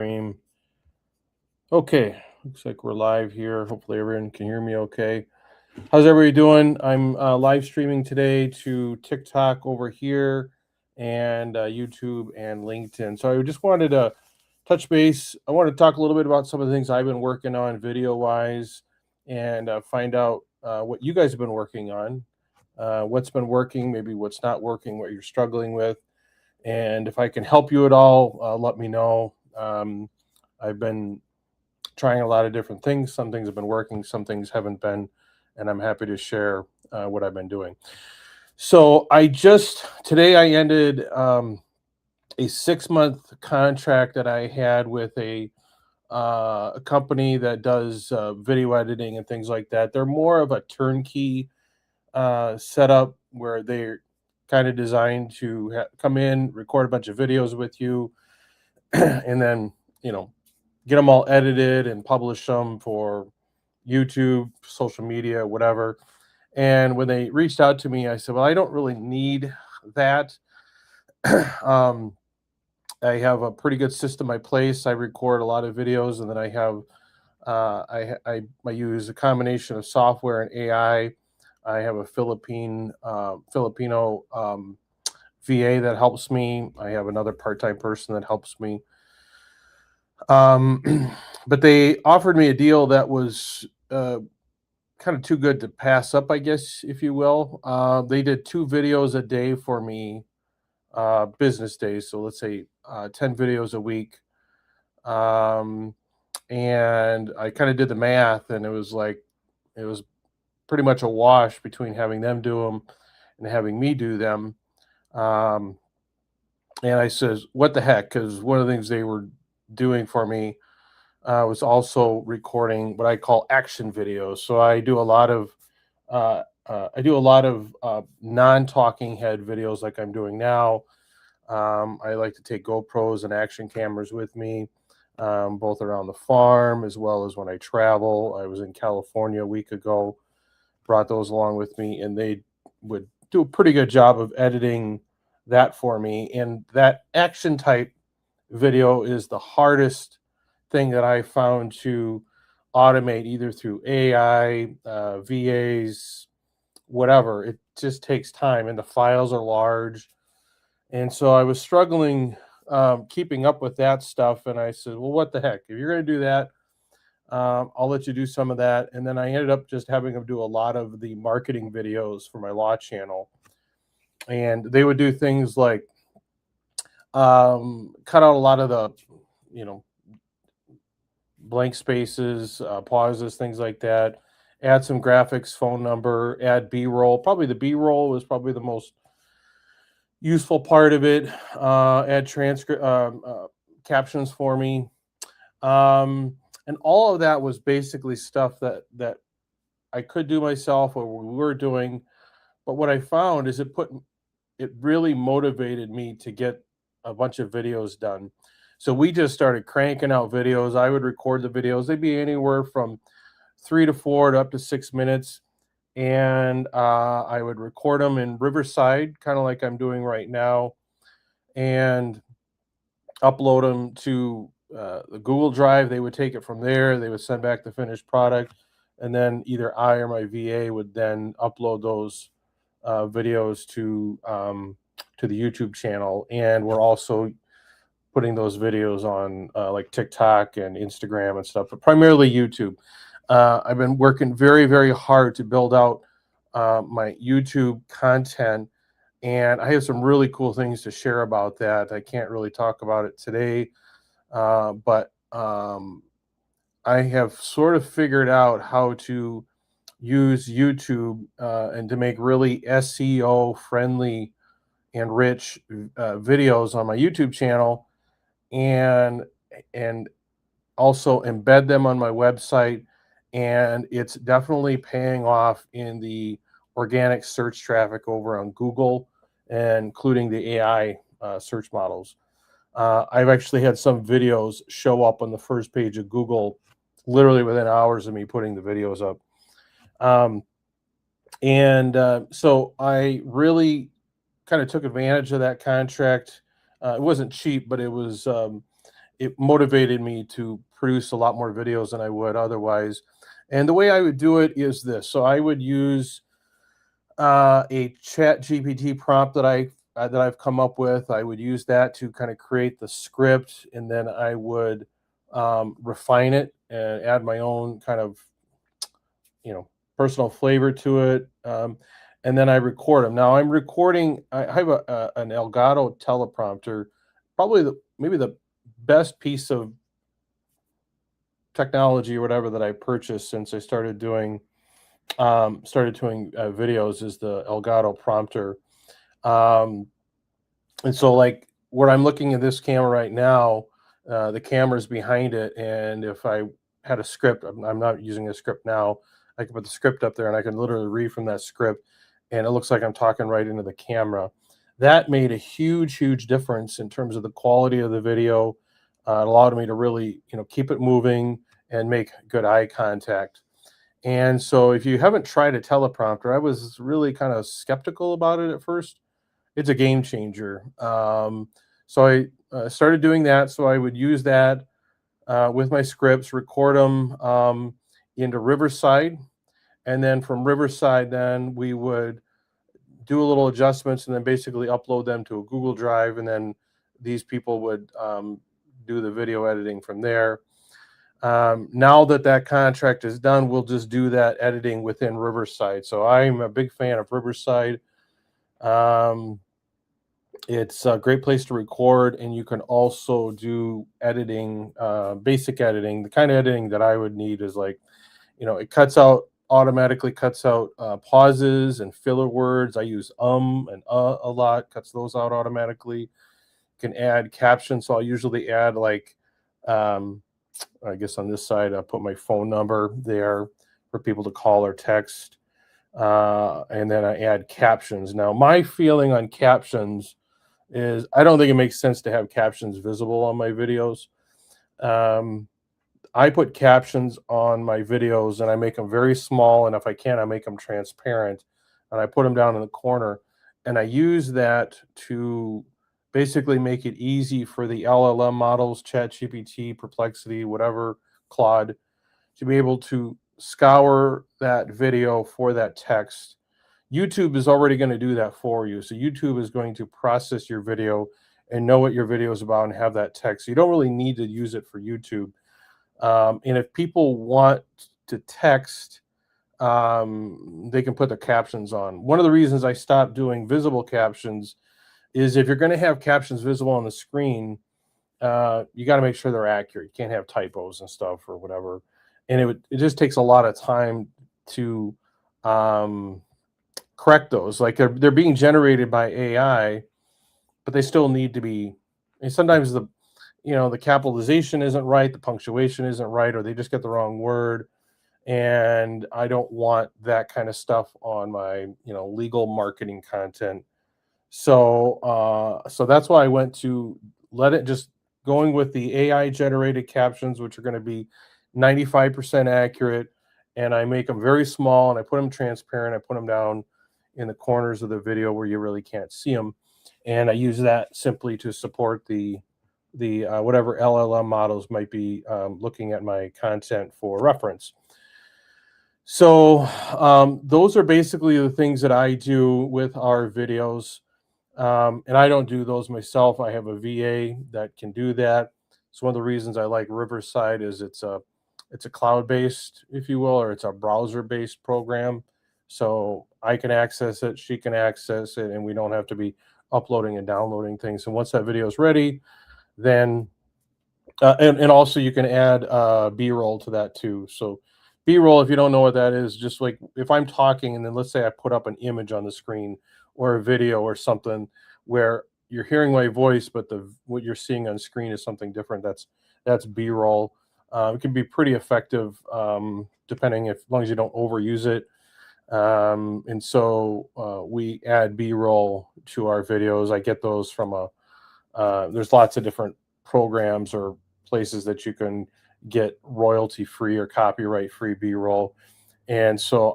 Stream. Okay, looks like we're live here. Hopefully, everyone can hear me okay. How's everybody doing? I'm live streaming today to TikTok over here and YouTube and LinkedIn. So I just wanted to touch base. I want to talk a little bit about some of the things I've been working on video wise and find out what you guys have been working on, what's been working, maybe what's not working, what you're struggling with. And if I can help you at all, let me know. I've been trying a lot of different things. Some things have been working, some things haven't been, and I'm happy to share what I've been doing. So today I ended a 6 month contract that I had with a company that does video editing and things like that. They're more of a turnkey setup where they're kind of designed to come in, record a bunch of videos with you, and then get them all edited and publish them for YouTube, social media, whatever. And when they reached out to me, I said, "Well, I don't really need that. um, I have a pretty good system I place. I record a lot of videos, and then I have I use a combination of software and AI. I have a Filipino VA that helps me. I have another part-time person that helps me. But they offered me a deal that was kind of too good to pass up, I guess, if you will. They did 2 videos a day for me, business days. So let's say 10 videos a week. And I kind of did the math, and it was pretty much a wash between having them do them and having me do them. Um, and I says, what the heck? Because one of the things they were doing for me was also recording what I call action videos. So I do a lot of non-talking head videos like I'm doing now. I like to take GoPros and action cameras with me, both around the farm as well as when I travel. I was in California a week ago, brought those along with me, and they would do a pretty good job of editing that for me. And that action type video is the hardest thing that I found to automate, either through AI, VAs, whatever. It just takes time, and the files are large. And so I was struggling keeping up with that stuff. And I said, well, what the heck? If you're going to do that, I'll let you do some of that. And then I ended up just having them do a lot of the marketing videos for my law channel. And they would do things like cut out a lot of the, you know, blank spaces, pauses, things like that. Add some graphics, phone number, add B-roll. Probably the B-roll was probably the most useful part of it. Add transcript captions for me, and all of that was basically stuff that I could do myself or we were doing. But what I found is it really motivated me to get a bunch of videos done. So we just started cranking out videos. I would record the videos. They'd be anywhere from 3 to 4 to up to 6 minutes. And I would record them in Riverside, kind of like I'm doing right now, and upload them to the Google Drive. They would take it from there. They would send back the finished product. And then either I or my VA would then upload those videos to the YouTube channel. And we're also putting those videos on like TikTok and Instagram and stuff, but primarily YouTube. I've been working very, very hard to build out my YouTube content, and I have some really cool things to share about that. I can't really talk about it today, but I have sort of figured out how to use YouTube and to make really SEO friendly and rich videos on my YouTube channel, and and also embed them on my website. And it's definitely paying off in the organic search traffic over on Google, and including the AI search models. I've actually had some videos show up on the first page of Google literally within hours of me putting the videos up. So I really kind of took advantage of that contract. It wasn't cheap, but it motivated me to produce a lot more videos than I would otherwise. And the way I would do it is this. So I would use a chat GPT prompt that I've come up with. I would use that to kind of create the script, and then I would refine it and add my own kind of, personal flavor to it. And then I record them. Now I'm recording. I have an Elgato teleprompter, probably maybe the best piece of technology or whatever that I purchased since I started doing videos is the Elgato prompter. Um, and so, like, where I'm looking at this camera right now, the camera's behind it, and if I had a script, I'm not using a script now. I can put the script up there, and I can literally read from that script, and it looks like I'm talking right into the camera. That made a huge, huge difference in terms of the quality of the video. It allowed me to really, keep it moving and make good eye contact. And so if you haven't tried a teleprompter, I was really kind of skeptical about it at first. It's a game changer. So I started doing that. So I would use that with my scripts, record them into Riverside. And then from Riverside, then we would do a little adjustments and then basically upload them to a Google Drive. And then these people would do the video editing from there. Now that contract is done, we'll just do that editing within Riverside. So I'm a big fan of Riverside. It's a great place to record, and you can also do editing, basic editing. The kind of editing that I would need is like, it automatically cuts out pauses and filler words. I use and a lot, cuts those out automatically. Can add captions. So I'll usually add like, I guess on this side, I'll put my phone number there for people to call or text. And then I add captions. Now, my feeling on captions is I don't think it makes sense to have captions visible on my videos. I put captions on my videos and I make them very small. And if I can, I make them transparent and I put them down in the corner. And I use that to basically make it easy for the LLM models, ChatGPT, Perplexity, whatever, Claude, to be able to scour that video for that text. YouTube is already going to do that for you. So YouTube is going to process your video and know what your video is about and have that text. So you don't really need to use it for YouTube. And if people want to text, they can put the captions on. One of the reasons I stopped doing visible captions is if you're going to have captions visible on the screen, you got to make sure they're accurate. You can't have typos and stuff or whatever. And it just takes a lot of time to correct those. Like they're being generated by AI, but they still need to be. And sometimes the capitalization isn't right, the punctuation isn't right, or they just get the wrong word. And I don't want that kind of stuff on my legal marketing content. So that's why I went to going with the AI generated captions, which are going to be 95% accurate, and I make them very small and I put them transparent. I put them down in the corners of the video where you really can't see them, and I use that simply to support the whatever LLM models might be looking at my content for reference. So those are basically the things that I do with our videos. And I don't do those myself. I have a VA that can do that. So one of the reasons I like Riverside is it's a cloud-based, if you will, or it's a browser-based program. So I can access it, she can access it, and we don't have to be uploading and downloading things. And once that video is ready, then and also you can add B-roll to that too. So B-roll, if you don't know what that is, just like if I'm talking and then let's say I put up an image on the screen or a video or something where you're hearing my voice, but what you're seeing on screen is something different. That's B-roll. It can be pretty effective, depending as long as you don't overuse it. And so we add B-roll to our videos. I get those from there's lots of different programs or places that you can get royalty-free or copyright-free B-roll. And so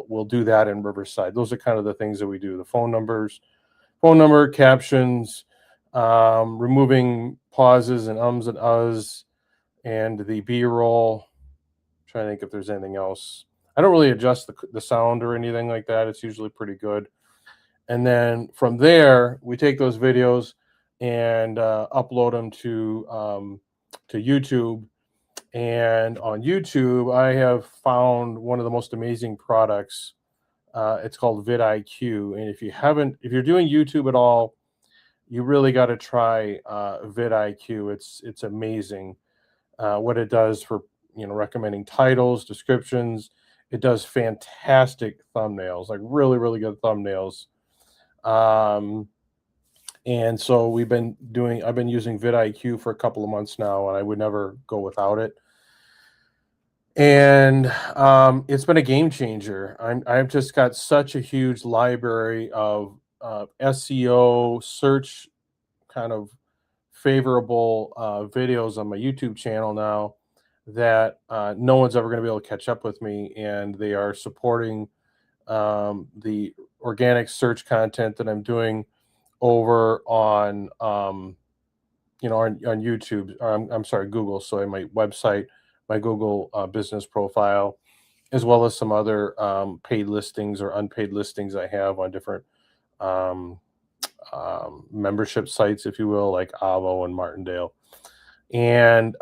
we'll do that in Riverside. Those are kind of the things that we do. The phone number, captions, removing pauses and ums and uhs, and the B-roll. Trying to think if there's anything else. I don't really adjust the sound or anything like that. It's usually pretty good. And then from there, we take those videos and upload them to YouTube. And on YouTube, I have found one of the most amazing products. It's called vidIQ. And if you're doing YouTube at all, you really got to try vidIQ. It's amazing what it does for recommending titles, descriptions. It does fantastic thumbnails, like really really good thumbnails. And so I've been using vidIQ for a couple of months now, and I would never go without it. And it's been a game changer. I've just got such a huge library of SEO search kind of favorable videos on my YouTube channel now that no one's ever going to be able to catch up with me, and they are supporting the organic search content that I'm doing over on on YouTube. Or I'm sorry, Google. So in my website, my Google business profile, as well as some other paid listings or unpaid listings I have on different um, membership sites, if you will, like Avo and Martindale, and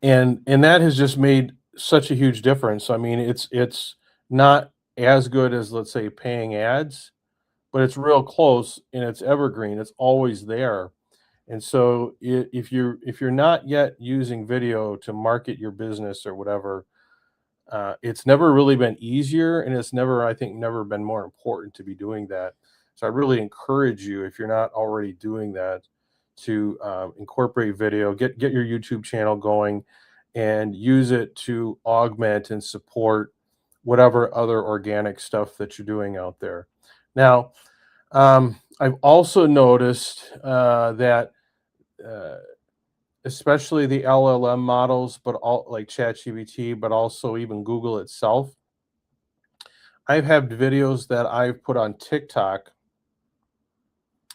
and that has just made such a huge difference. I mean, it's not as good as, let's say, paying ads, but it's real close and it's evergreen. It's always there. And so if you're not yet using video to market your business or whatever, it's never really been easier, and it's never, I think, never been more important to be doing that. So I really encourage you, if you're not already doing that, to incorporate video, get your YouTube channel going, and use it to augment and support whatever other organic stuff that you're doing out there. Now, I've also noticed that uh, especially the LLM models, but all like ChatGPT, but also even Google itself. I've had videos that I've put on TikTok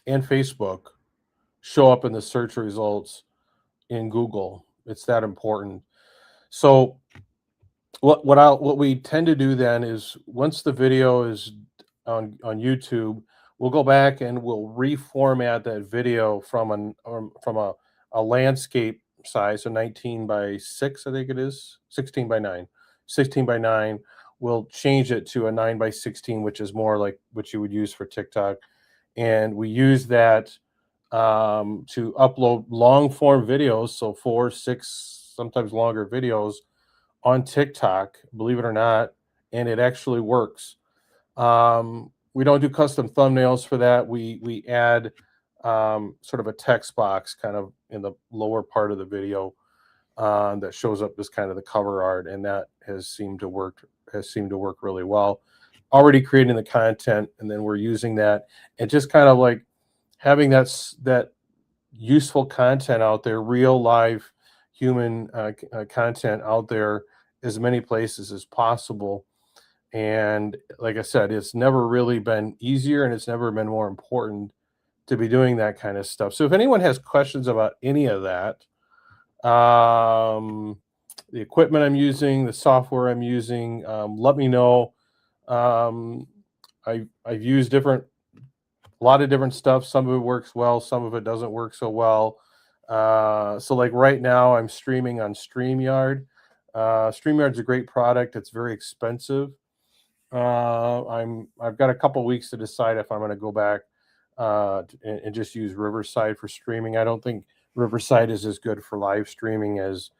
and Facebook show up in the search results in Google. It's that important. So what we tend to do then is, once the video is on YouTube, we'll go back and we'll reformat that video from a landscape size, so 19 by 6, I think it is, 16 by 9. 16 by 9, we'll change it to a 9 by 16, which is more like what you would use for TikTok. And we use that to upload long form videos, so 4, 6, sometimes longer videos on TikTok, believe it or not, and it actually works. We don't do custom thumbnails for that. We add sort of a text box kind of in the lower part of the video that shows up as kind of the cover art, and that has seemed to work really well. Already creating the content, and then we're using that, and just kind of like having that useful content out there, real live human content out there, as many places as possible. And like I said, it's never really been easier, and it's never been more important to be doing that kind of stuff. So if anyone has questions about any of that, the equipment I'm using, the software I'm using, let me know. I've used a lot of different stuff. Some of it works well, some of it doesn't work so well. So like right now, I'm streaming on StreamYard. StreamYard's a great product. It's very expensive. I've got a couple weeks to decide if I'm going to go back and just use Riverside for streaming. I don't think Riverside is as good for live streaming as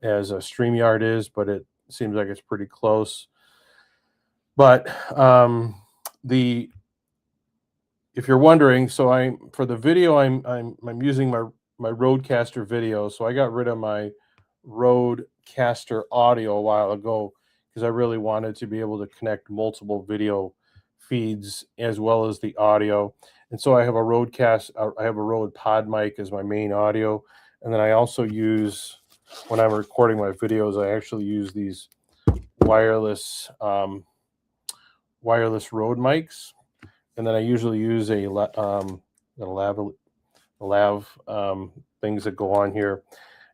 a StreamYard is, but it seems like it's pretty close. But if you're wondering, so for the video, I'm using my Rodecaster video. So I got rid of my Rodecaster audio a while ago, because I really wanted to be able to connect multiple video feeds as well as the audio. And so I have a Rode Pod mic as my main audio. And then I also use, when I'm recording my videos, I actually use these wireless Rode mics. And then I usually use a lav things that go on here,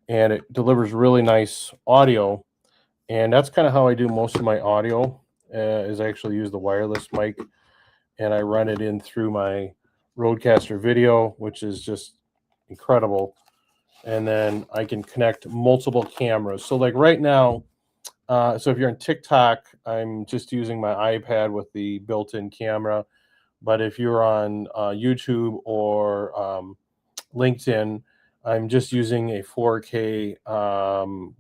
and it delivers really nice audio. And that's kind of how I do most of my audio. Is I actually use the wireless mic, and I run it in through my Rodecaster Video, which is just incredible. And then I can connect multiple cameras. So like right now, so if you're on TikTok, I'm just using my iPad with the built-in camera. But if you're on YouTube or LinkedIn, I'm just using a 4K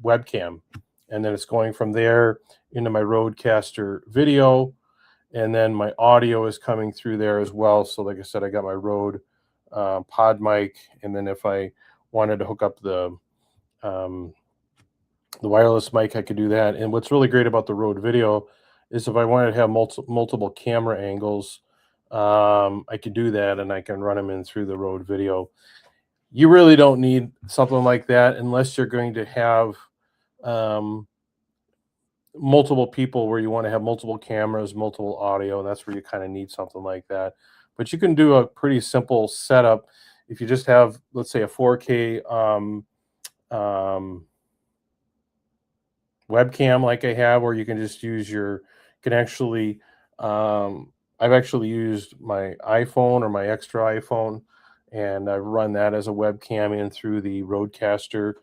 webcam. And then it's going from there into my Rodecaster Video. And then my audio is coming through there as well. So like I said, I got my Rode pod mic. And then if I wanted to hook up the wireless mic, I could do that. And what's really great about the Rode Video is if I wanted to have multiple camera angles, I could do that, and I can run them in through the Rode Video. You really don't need something like that unless you're going to have multiple people where you want to have multiple cameras, multiple audio, and that's where you kind of need something like that. But you can do a pretty simple setup if you just have, let's say, a 4K webcam like I have, or you can just use can actually, I've actually used my iPhone or my extra iPhone, and I've run that as a webcam in through the Rodecaster.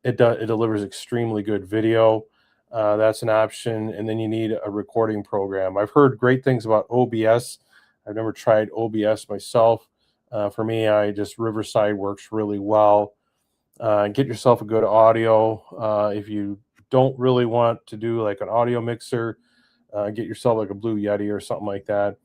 It delivers extremely good video. That's an option. And then you need a recording program. I've heard great things about OBS. I've never tried OBS myself. For me, Riverside works really well. Get yourself a good audio. If you don't really want to do like an audio mixer, get yourself like a Blue Yeti or something like that.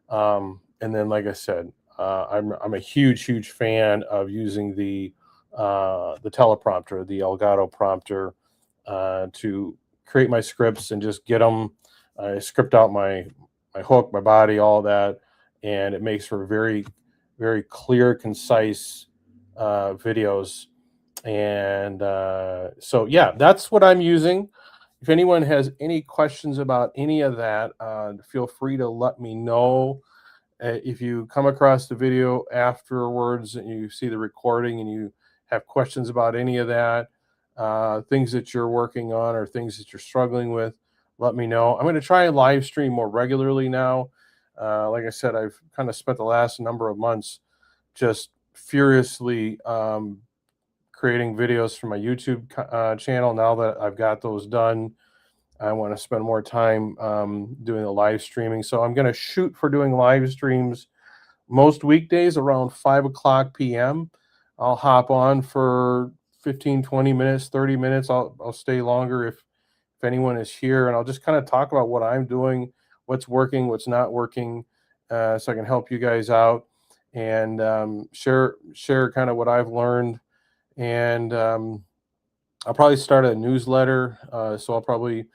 And then, like I said, I'm a huge fan of using the teleprompter, the Elgato prompter, to create my scripts and just get them. I script out my hook, my body, all that, and it makes for very clear, concise videos. And so yeah, that's what I'm using. If anyone has any questions about any of that, feel free to let me know. If you come across the video afterwards and you see the recording and you have questions about any of that, things that you're working on or things that you're struggling with, let me know. I'm going to try and live stream more regularly now. Like I said, I've kind of spent the last number of months just furiously creating videos for my YouTube channel. Now that I've got those done, I want to spend more time doing the live streaming. So I'm going to shoot for doing live streams most weekdays around 5 o'clock p.m. I'll hop on for 15, 20 minutes, 30 minutes. I'll stay longer if anyone is here, and I'll just kind of talk about what I'm doing, what's working, what's not working, so I can help you guys out and share kind of what I've learned. And I'll probably start a newsletter. So I'll probably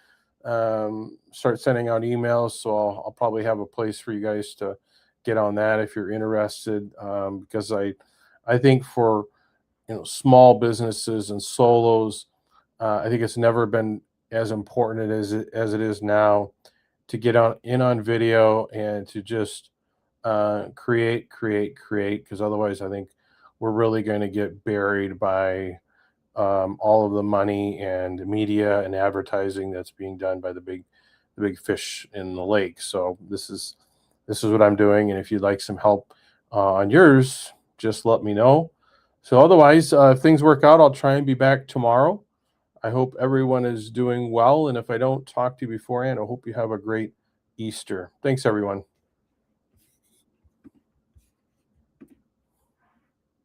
start sending out emails. So I'll probably have a place for you guys to get on that if you're interested. Because I think for small businesses and solos, I think it's never been as important as it is now to get on video and to just create. Because otherwise, I think we're really going to get buried by all of the money and media and advertising that's being done by the big fish in the lake. So this is what I'm doing, and if you'd like some help on yours, just let me know. So otherwise, if things work out, I'll try and be back tomorrow. I hope everyone is doing well, and if I don't talk to you beforehand, I hope you have a great Easter. Thanks, everyone.